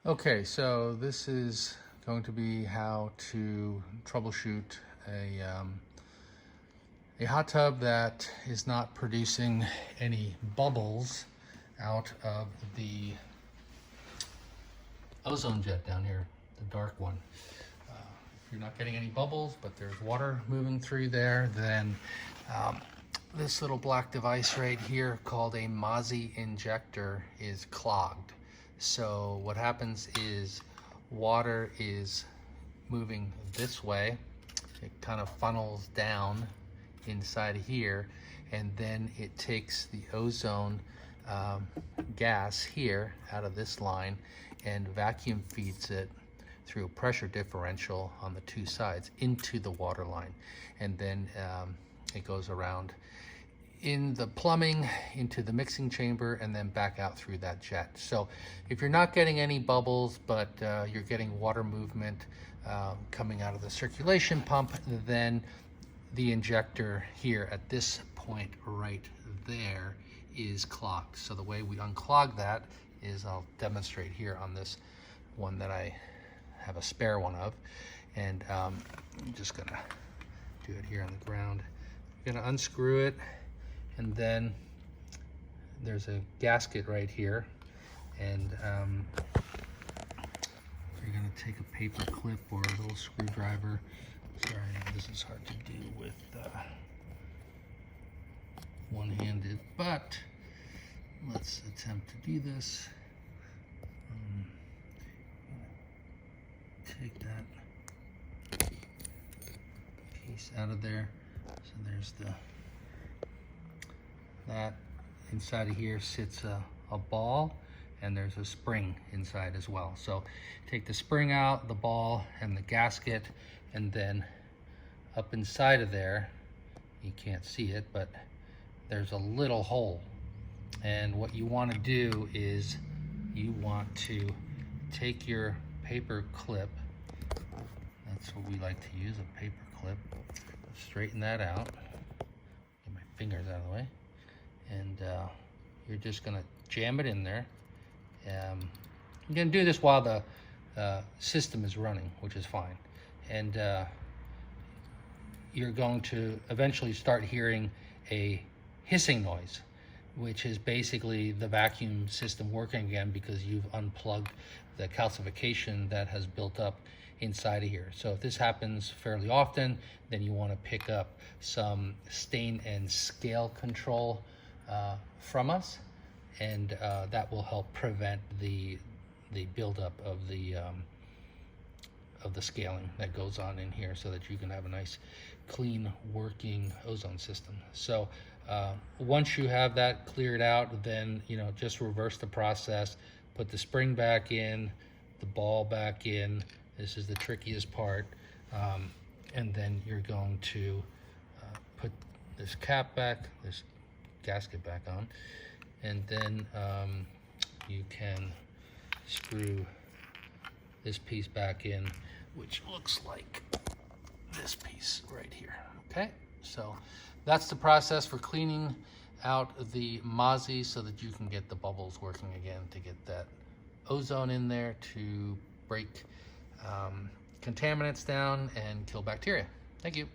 Okay, so this is going to be how to troubleshoot a hot tub that is not producing any bubbles out of the ozone jet down here, the dark one. If you're not getting any bubbles, but there's water moving through there, then this little black device right here called a mazzei injector is clogged. So what happens is water is moving this way. It kind of funnels down inside here, and then it takes the ozone gas here out of this line and vacuum feeds it through a pressure differential on the two sides into the water line, and then it goes around in the plumbing into the mixing chamber and then back out through that jet. So if you're not getting any bubbles, but you're getting water movement coming out of the circulation pump, then the injector here at this point right there is clogged. So the way we unclog that is, I'll demonstrate here on this one that I have a spare one of, and I'm just gonna do it here on the ground. I'm gonna unscrew it, and then there's a gasket right here, and you're gonna take a paper clip or a little screwdriver. Sorry, this is hard to do with one-handed, but let's attempt to do this. Take that piece out of there. So there's that inside of here sits a ball, and there's a spring inside as well. So take the spring out, the ball, and the gasket, and then up inside of there, you can't see it, but there's a little hole. And what you want to do is you want to take your paper clip, that's what we like to use, a paper clip, straighten that out, get my fingers out of the way, and you're just gonna jam it in there. You're gonna do this while the system is running, which is fine, and you're going to eventually start hearing a hissing noise, which is basically the vacuum system working again because you've unplugged the calcification that has built up inside of here. So if this happens fairly often, then you want to pick up some stain and scale control from us, and that will help prevent the buildup of the scaling that goes on in here, so that you can have a nice clean working ozone system. So once you have that cleared out, then just reverse the process, put the spring back in, the ball back in. This is the trickiest part, and then you're going to put this cap back, this gasket back on, and then you can screw this piece back in, which looks like this piece right here. Okay, so that's the process for cleaning out the mazzei so that you can get the bubbles working again, to get that ozone in there to break contaminants down and kill bacteria. Thank you.